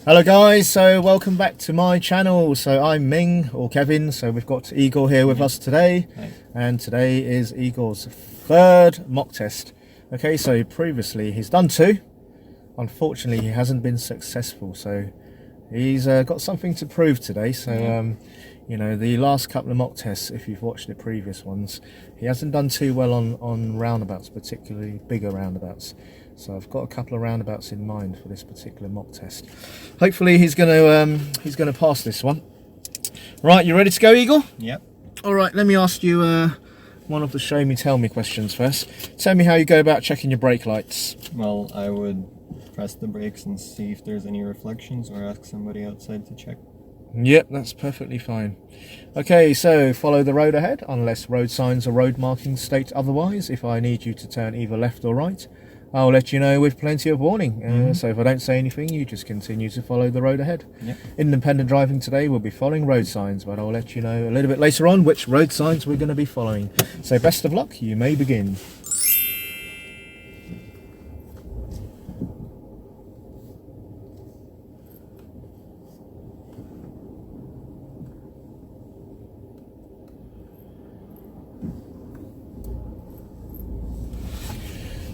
Hello guys, so welcome back to my channel. So I'm Ming, or Kevin, so we've got Egor here with us today. Hi. And today is Egor's third mock test. Okay, so previously he's done two. Unfortunately he hasn't been successful, so he's got something to prove today. So you know, the last couple of mock tests, if you've watched the previous ones, he hasn't done too well on roundabouts, particularly bigger roundabouts. So I've got a couple of roundabouts in mind for this particular mock test. Hopefully he's gonna pass this one. Right, you ready to go, Egor? Yep. All right, let me ask you one of the show me tell me questions first. Tell me how you go about checking your brake lights. Well, I would press the brakes and see if there's any reflections, or ask somebody outside to check. Yep, that's perfectly fine. Okay, so follow the road ahead unless road signs or road markings state otherwise. If I need you to turn either left or right, I'll let you know with plenty of warning. So if I don't say anything, you just continue to follow the road ahead. Yep. Independent driving today, we'll be following road signs, but I'll let you know a little bit later on which road signs we're going to be following. So best of luck, you may begin.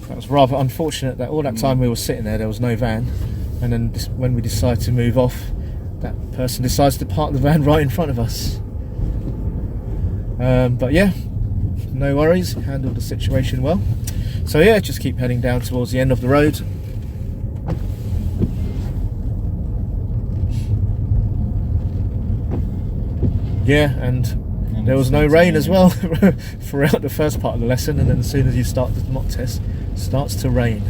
That was rather unfortunate that all that time we were sitting there was no van, and then when we decided to move off, that person decides to park the van right in front of us. But yeah, no worries, handled the situation well. So yeah, just keep heading down towards the end of the road. Yeah, and there was no rain as well throughout the first part of the lesson, and then as soon as you start the mock test, it starts to rain.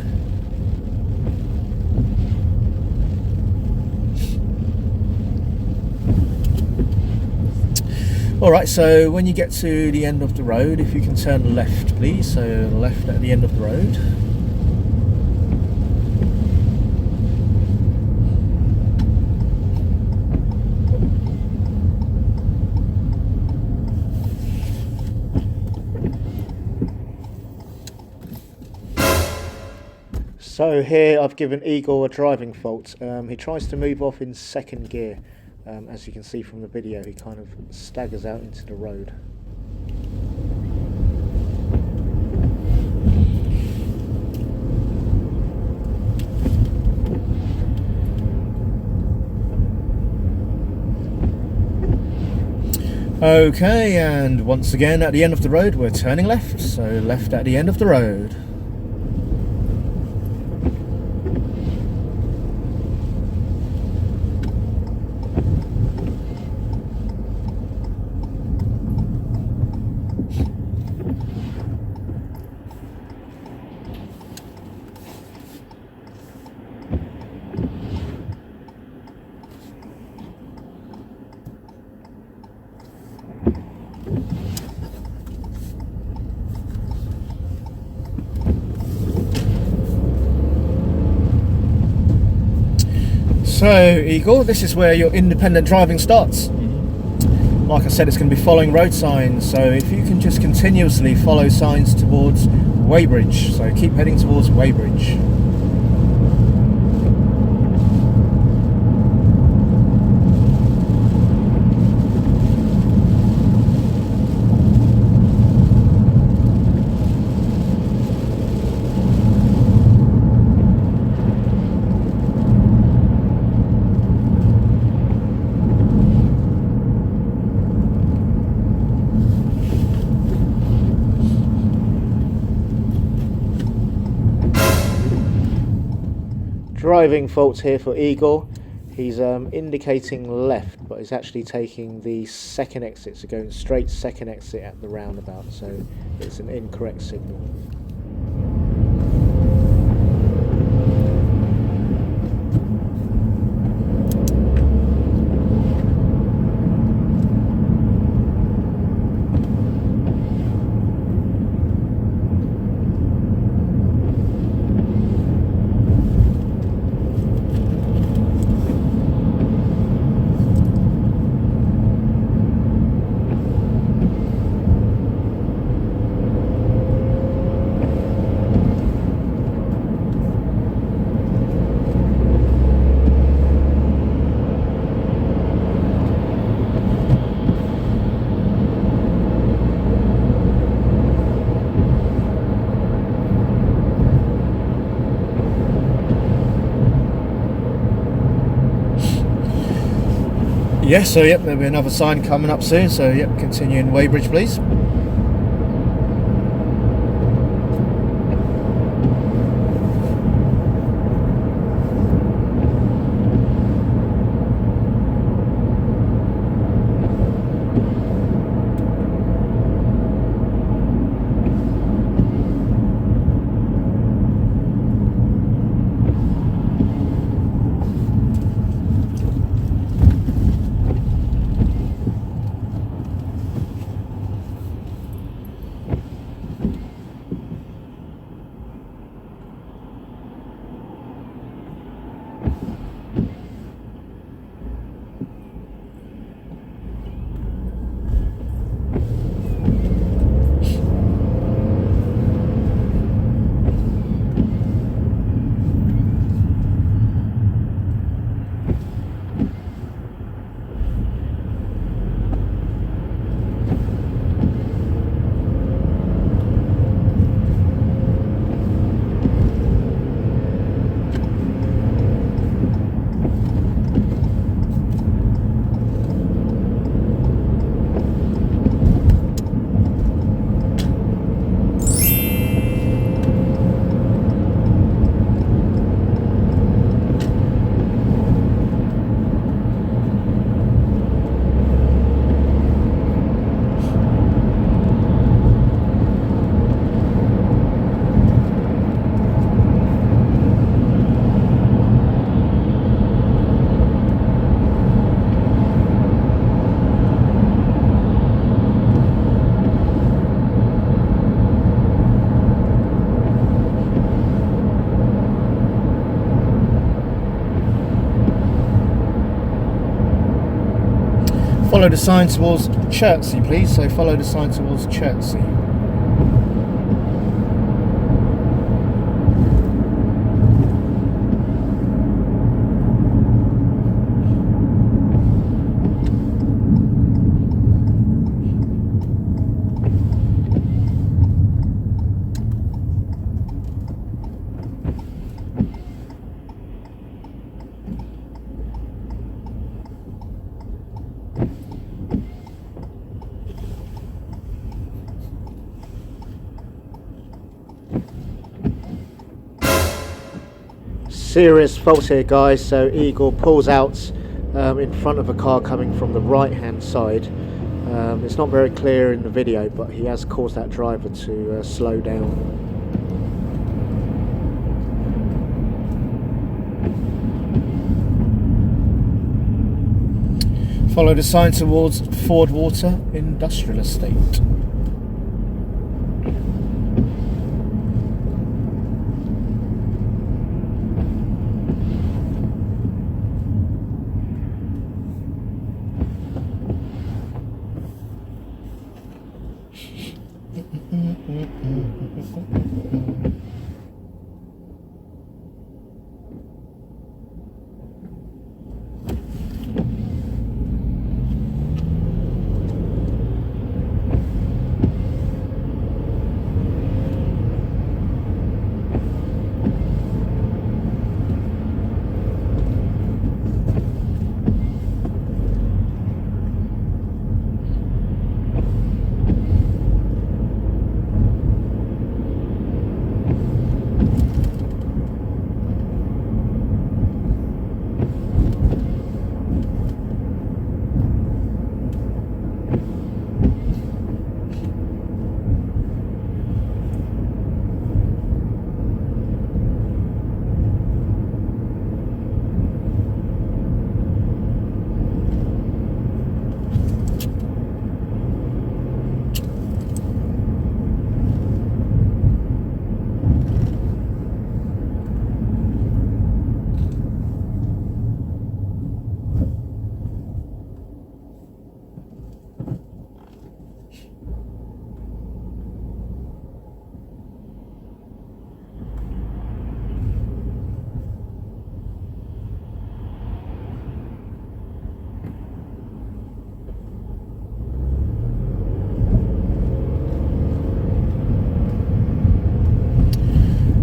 Alright, so when you get to the end of the road, if you can turn left please, so left at the end of the road. So here I've given Egor a driving fault. He tries to move off in second gear. As you can see from the video, he kind of staggers out into the road. Okay, and once again at the end of the road we're turning left, so left at the end of the road. So, Egor, this is where your independent driving starts. Like I said, it's going to be following road signs, so if you can just continuously follow signs towards Weybridge, so keep heading towards Weybridge. Driving faults here for Egor. He's indicating left, but he's actually taking the second exit, so going straight second exit at the roundabout, so it's an incorrect signal. Yes, so yep, there'll be another sign coming up soon, so yep, continuing Weybridge please. Follow the sign towards Chertsey, please. So follow the sign towards Chertsey. Serious faults here, guys. So Egor pulls out in front of a car coming from the right hand side. It's not very clear in the video, but he has caused that driver to slow down. Follow the sign towards Ford Water Industrial Estate.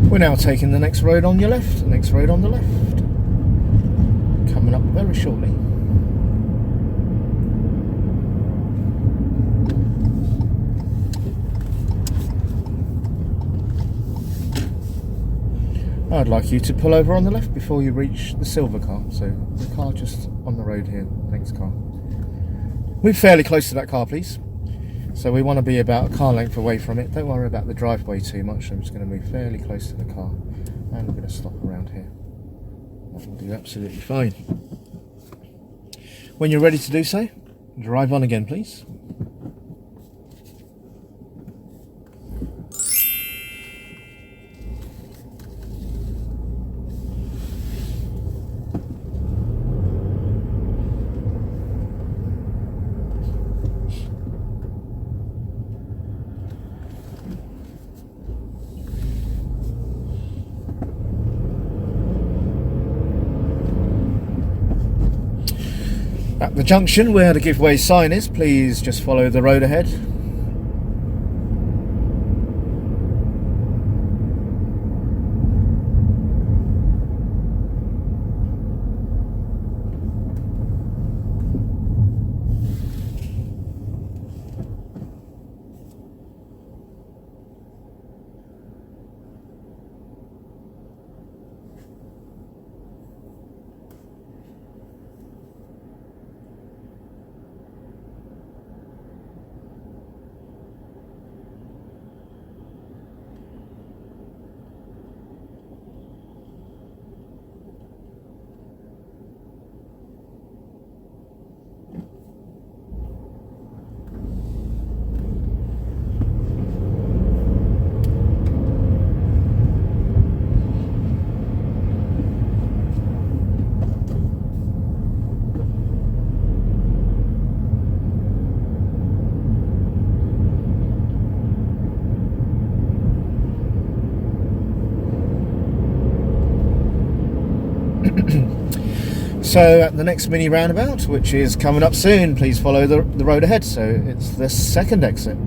We're now taking the next road on your left, the next road on the left. Coming up very shortly. I'd like you to pull over on the left before you reach the silver car. So the car just on the road here. Thanks, car. Move fairly close to that car, please. So we want to be about a car length away from it. Don't worry about the driveway too much. I'm just going to move fairly close to the car, and we're going to stop around here. That will do absolutely fine. When you're ready to do so, drive on again, please. At the junction where the giveaway sign is, please just follow the road ahead. So at the next mini roundabout, which is coming up soon, please follow the road ahead. So it's the second exit.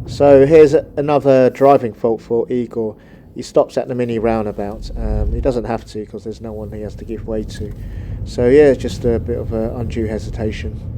So here's another driving fault for Egor. He stops at the mini roundabout. He doesn't have to because there's no one he has to give way to. So yeah, just a bit of undue hesitation.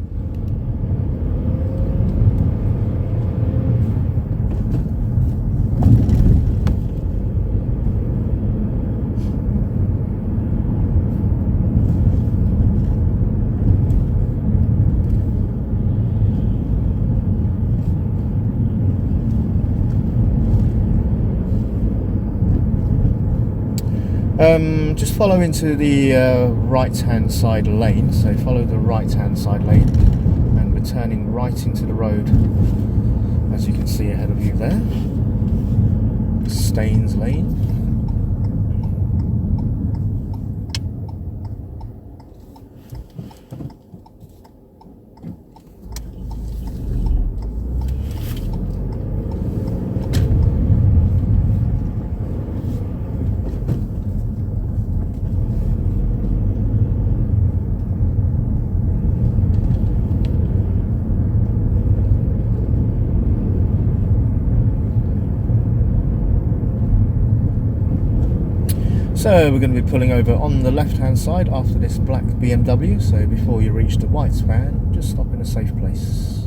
Just follow into the right hand side lane, so follow the right hand side lane and we're turning right into the road, as you can see ahead of you there, Staines Lane. So we're going to be pulling over on the left hand side after this black BMW, so before you reach the white van, just stop in a safe place.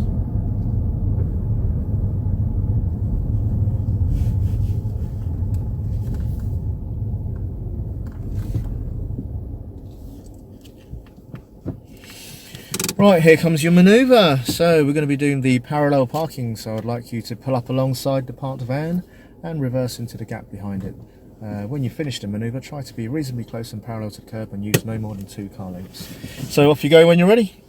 Right, here comes your manoeuvre. So we're going to be doing the parallel parking, so I'd like you to pull up alongside the parked van and reverse into the gap behind it. When you finish the manoeuvre, try to be reasonably close and parallel to the curb and use no more than 2 car lengths. So off you go when you're ready.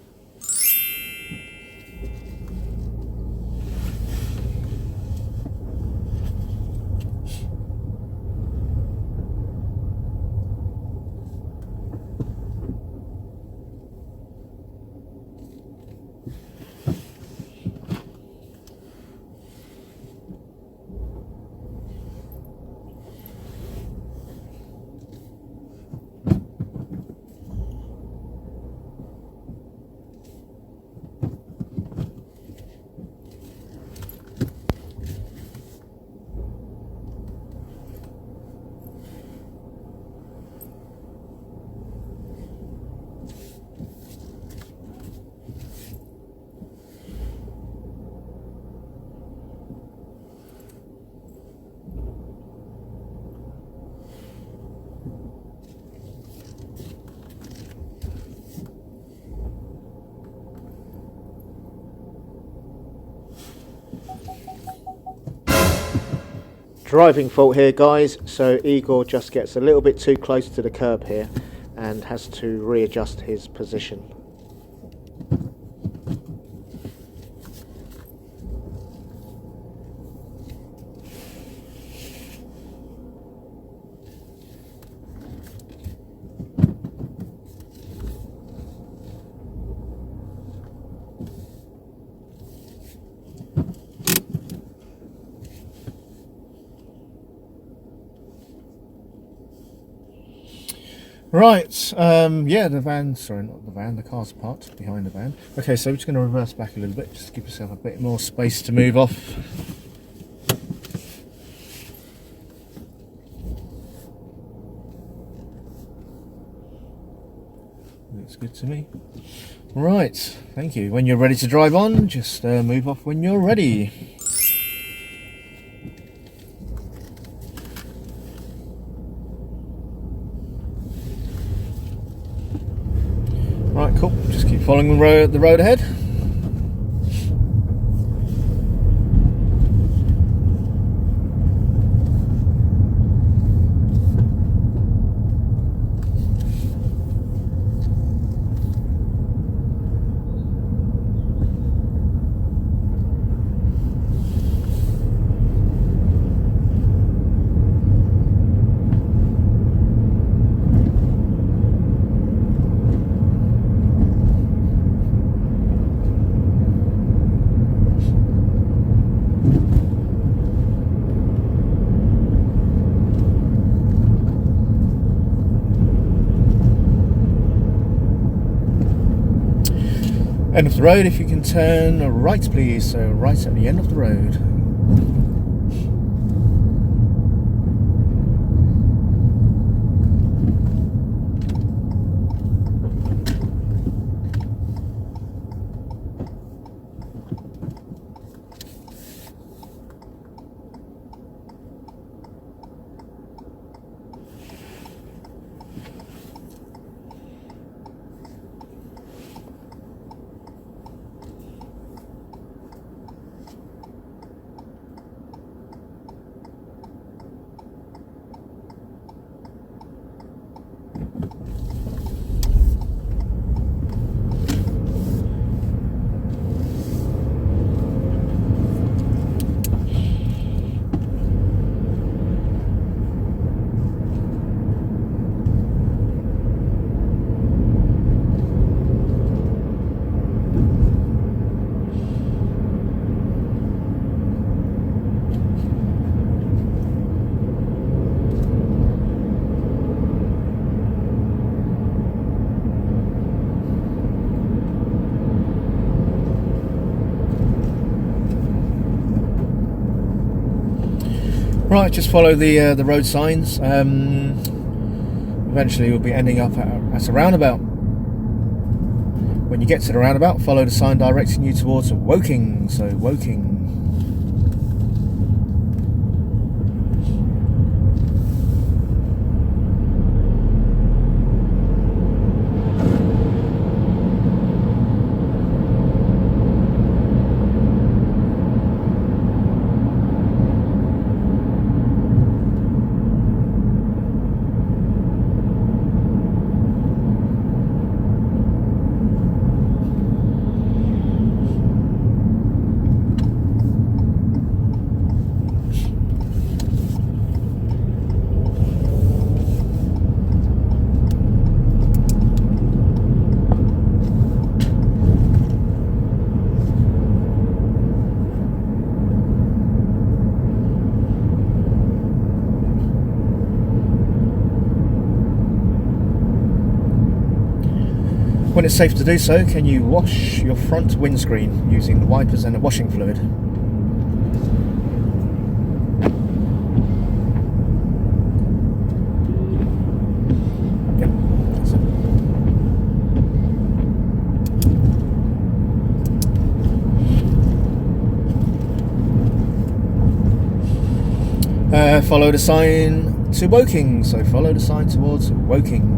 driving fault here, guys. So Egor just gets a little bit too close to the curb here and has to readjust his position. Right, yeah, the van, sorry, not the van, the car's parked behind the van. Okay, so we're just going to reverse back a little bit, just to give yourself a bit more space to move off. Looks good to me. Right, thank you. When you're ready to drive on, just move off when you're ready. Right, cool. Just keep following the road ahead. End of the road, if you can turn right please, so right at the end of the road. Right, just follow the road signs. Eventually you'll be ending up at a roundabout. When you get to the roundabout, follow the sign directing you towards Woking. So Woking. When it's safe to do so, can you wash your front windscreen using the wipers and a washing fluid? Yep, that's it. Follow the sign to Woking, so follow the sign towards Woking.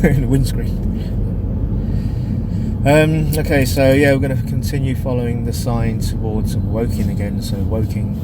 in the windscreen. Okay, so yeah, we're going to continue following the sign towards Woking again. So Woking.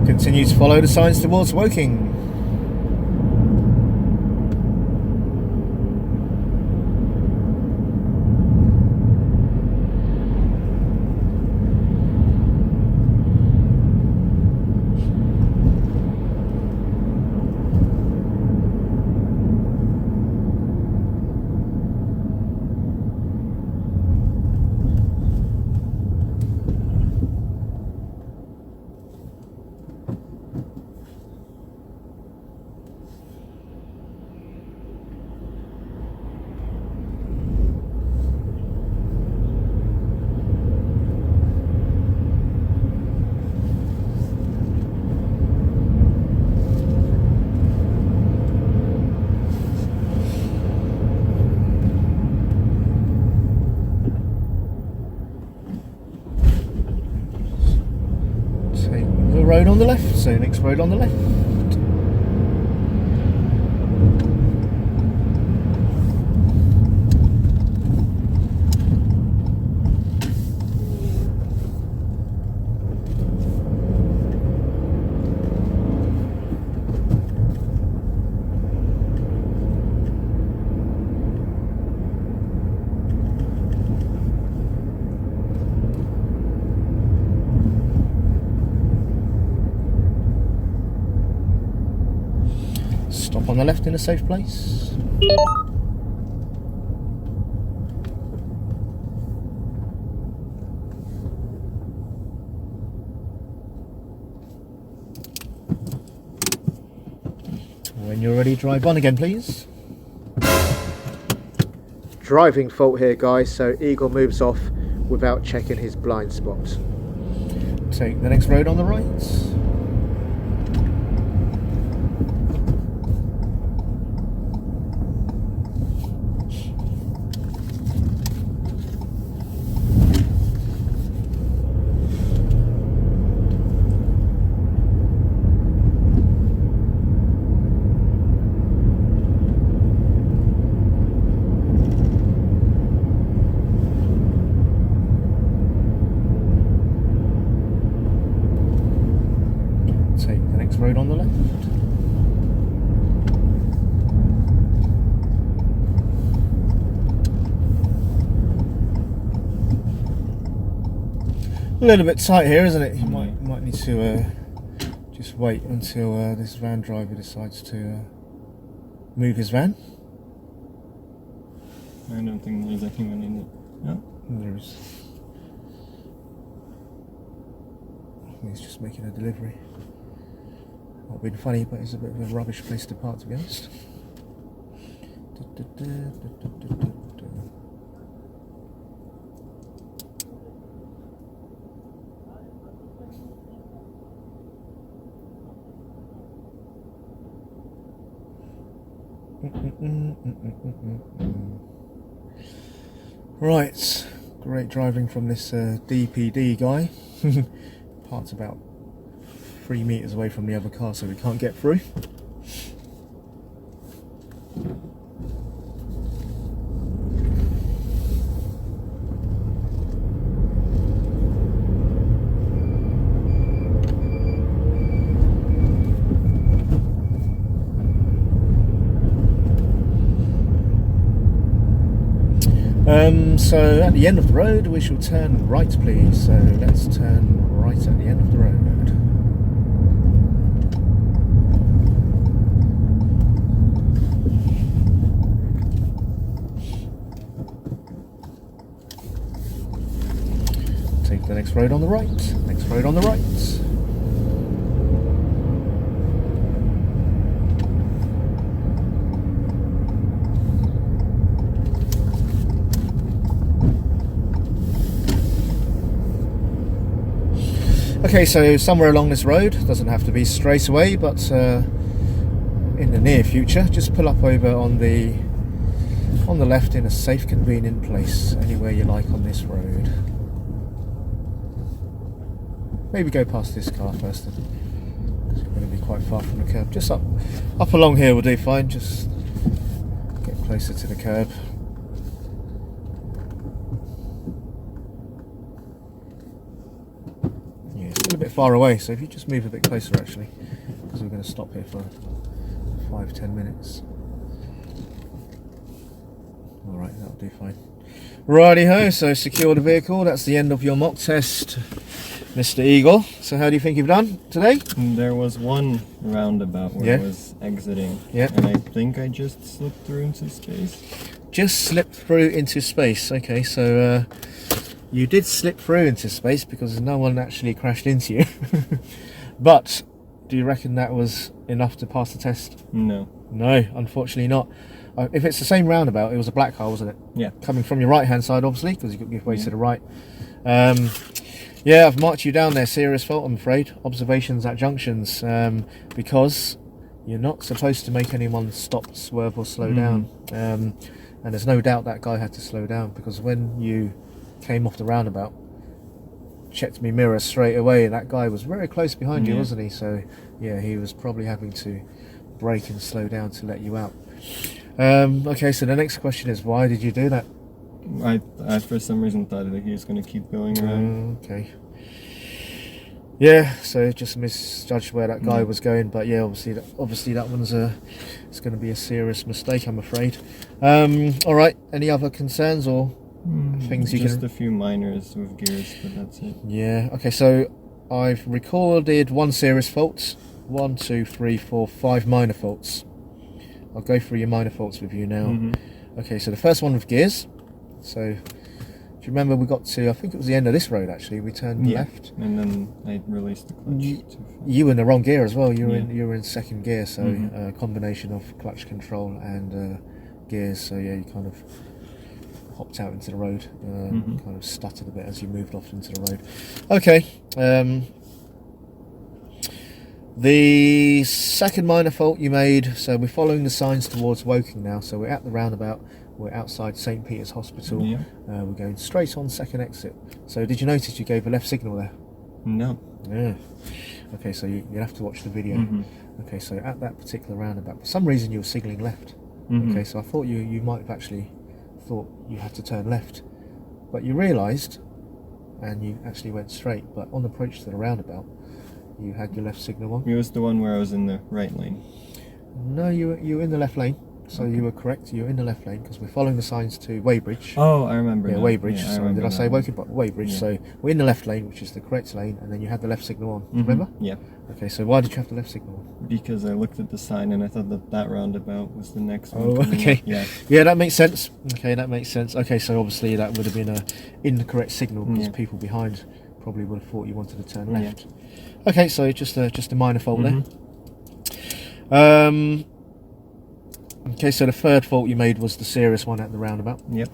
Continue to follow the signs towards Woking. Road on the left, so next road on the left. Stop on the left in a safe place. When you're ready, drive on again, please. Driving fault here, guys, so Egor moves off without checking his blind spot. Take the next road on the right. Road on the left. A little bit tight here, isn't it? You might need to just wait until this van driver decides to move his van. I don't think there's anyone in it. No? There is. He's just making a delivery. Not been funny, but it's a bit of a rubbish place to park, to be honest. Right, great driving from this DPD guy. Parked about 3 meters away from the other car, so we can't get through. So at the end of the road, we shall turn right, please. So let's turn right at the end of the road. Take the next road on the right. Next road on the right. Okay, so somewhere along this road, doesn't have to be straight away, but in the near future, just pull up over on the left in a safe, convenient place, anywhere you like on this road. Maybe go past this car first, because we're going to be quite far from the curb. Just up along here will do fine, just get closer to the curb. A bit far away, so if you just move a bit closer actually, because we're going to stop here for 5-10 minutes. Alright, that'll do fine. Righty ho, so secure the vehicle. That's the end of your mock test, Mr. Egor. So how do you think you've done today? There was one roundabout where I was exiting, and I think I just slipped through into space. Just slipped through into space. Okay, so you did slip through into space because no one actually crashed into you. But do you reckon that was enough to pass the test? No. No, unfortunately not. If it's the same roundabout, it was a black car, wasn't it? Yeah. Coming from your right hand side, obviously, because you've got to give way to the right. Yeah, I've marked you down there. Serious fault, I'm afraid. Observations at junctions, because you're not supposed to make anyone stop, swerve or slow down. And there's no doubt that guy had to slow down, because when you came off the roundabout, checked me mirror straight away, that guy was very close behind you, wasn't he? So yeah, he was probably having to brake and slow down to let you out. Okay, so the next question is, why did you do that? I for some reason thought that he was going to keep going around. Okay. Yeah, so just misjudged where that guy was going, but yeah, obviously that one's it's going to be a serious mistake, I'm afraid. All right, any other concerns or things you just a few minors with gears, but that's it. Yeah. Okay. So I've recorded 1 serious fault, 1, 2, 3, 4, 5 minor faults. I'll go through your minor faults with you now. Okay. So the first one with gears. So do you remember we got to? I think it was the end of this road actually. We turned left, and then I released the clutch. You were in the wrong gear as well. You were in second gear. So a combination of clutch control and gears. So yeah, you kind of hopped out into the road, kind of stuttered a bit as you moved off into the road. Okay, the second minor fault you made, so we're following the signs towards Woking now, so we're at the roundabout, we're outside St. Peter's Hospital, we're going straight on second exit. So did you notice you gave a left signal there? No. Yeah. Okay, so you'll have to watch the video. Okay, so at that particular roundabout, for some reason you were signalling left. Okay, so I thought you might have actually thought you had to turn left, but you realised and you actually went straight, but on approach to the roundabout you had your left signal on. It was the one where I was in the right lane. No, you were in the left lane, so you were correct, you were in the left lane because we're following the signs to Weybridge. Oh, I remember. Yeah, now. Weybridge. Yeah, Sorry, did I say Woking? But Weybridge. So we're in the left lane, which is the correct lane, and then you had the left signal on. Remember? Yeah. Okay, so why did you have the left signal on? Because I looked at the sign and I thought that roundabout was the next one. Oh, okay. Yeah. Yeah, that makes sense. Okay, that makes sense. Okay, so obviously that would have been a incorrect signal because people behind probably would have thought you wanted to turn left. Okay, so just a minor fault there. Okay, so the third fault you made was the serious one at the roundabout. Yep.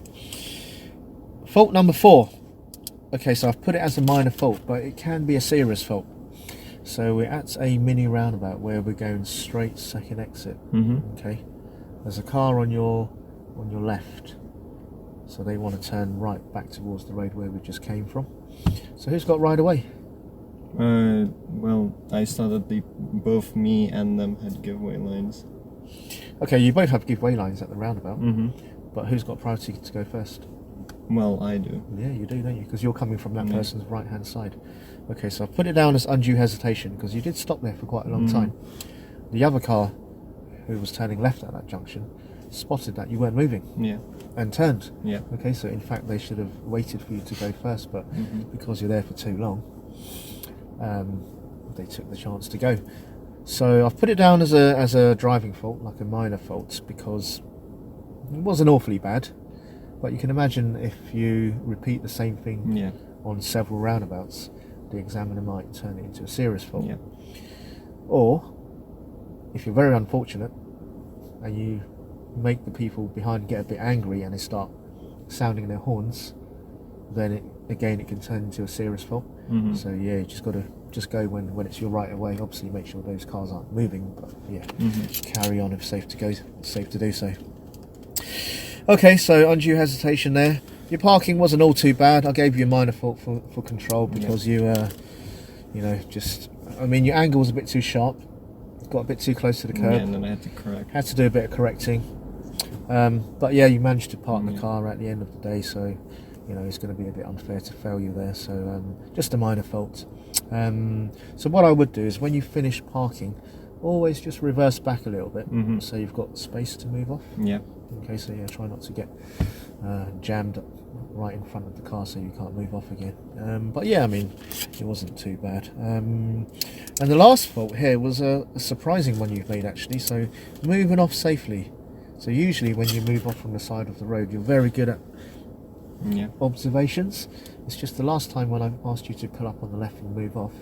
Fault number 4. Okay, so I've put it as a minor fault, but it can be a serious fault. So we're at a mini roundabout where we're going straight second exit. Okay, there's a car on your left, so they want to turn right back towards the road where we just came from. So who's got right away? Well, I saw that both me and them had giveaway lines. Okay, you both have giveaway lines at the roundabout, but who's got priority to go first? Well, I do. Yeah, you do, don't you? Because you're coming from that person's right-hand side. Okay, so I've put it down as undue hesitation because you did stop there for quite a long time. The other car, who was turning left at that junction, spotted that you weren't moving. Yeah. And turned. Yeah. Okay, so in fact they should have waited for you to go first, but because you're there for too long, they took the chance to go. So I've put it down as a driving fault, like a minor fault, because it wasn't awfully bad. But you can imagine if you repeat the same thing on several roundabouts, the examiner might turn it into a serious fault. Yeah. Or if you're very unfortunate and you make the people behind get a bit angry and they start sounding their horns, then it can turn into a serious fault. So yeah, you just got to go when it's your right of way. Obviously make sure those cars aren't moving, but yeah, carry on if safe to do so. Okay, so undue hesitation there. Your parking wasn't all too bad. I gave you a minor fault for control because you know, your angle was a bit too sharp, got a bit too close to the curb. Yeah, and then I had to correct. Had to do a bit of correcting. But yeah, you managed to park the car at the end of the day, so you know it's going to be a bit unfair to fail you there. So just a minor fault. So what I would do is when you finish parking, always just reverse back a little bit, so you've got space to move off. Yeah. Okay, so yeah, try not to get jammed right in front of the car so you can't move off again. But yeah, I mean, it wasn't too bad. And the last fault here was a surprising one you've made actually. So moving off safely. So usually when you move off from the side of the road, you're very good at observations. It's just the last time when I asked you to pull up on the left and move off,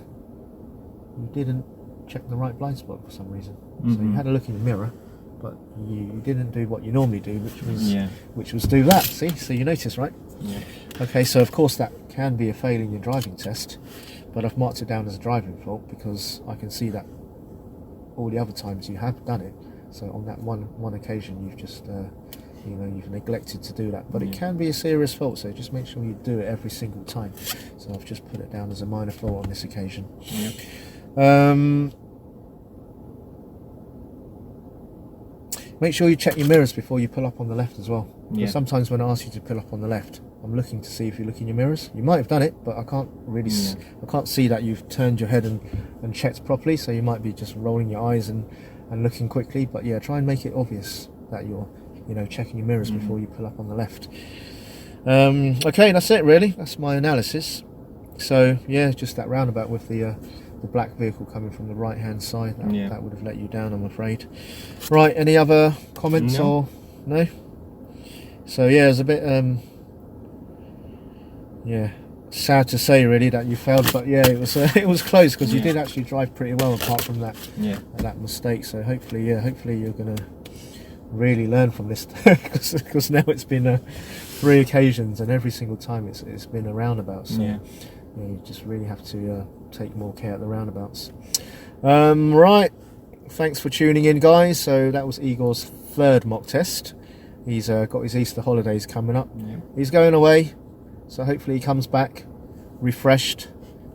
you didn't check the right blind spot for some reason. So you had a look in the mirror, but you didn't do what you normally do, which was do that. See, so you notice, right? Yeah. Okay, so of course that can be a fail in your driving test, but I've marked it down as a driving fault because I can see that all the other times you have done it. So on that one occasion, you've just you've neglected to do that. But it can be a serious fault, so just make sure you do it every single time. So I've just put it down as a minor fault on this occasion. Make sure you check your mirrors before you pull up on the left as well. Sometimes when I ask you to pull up on the left, I'm looking to see if you look in your mirrors. You might have done it, but I can't really I can't see that you've turned your head and checked properly, so you might be just rolling your eyes and looking quickly. But yeah, try and make it obvious that you're checking your mirrors before you pull up on the left. Okay, that's it really. That's my analysis. So yeah, just that roundabout with the black vehicle coming from the right hand side, that would have let you down, I'm afraid. Right, any other comments? Or no? So yeah, it's a bit sad to say really that you failed, but yeah, it was close because you did actually drive pretty well apart from that mistake. So hopefully you're gonna really learn from this because now it's been 3 occasions and every single time it's been a roundabout. So you just really have to take more care at the roundabouts. Right, thanks for tuning in, guys. So that was Egor's 3rd mock test. He's got his Easter holidays coming up. He's going away, so hopefully he comes back refreshed.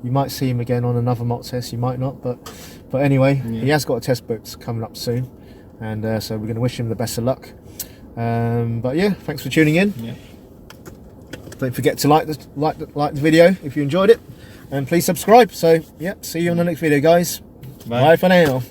You might see him again on another mock test, you might not, but anyway, he has got a test booked coming up soon, and so we're going to wish him the best of luck. But yeah, thanks for tuning in. Don't forget to like the video if you enjoyed it, and please subscribe. So yeah, see you on the next video, guys. Bye for now.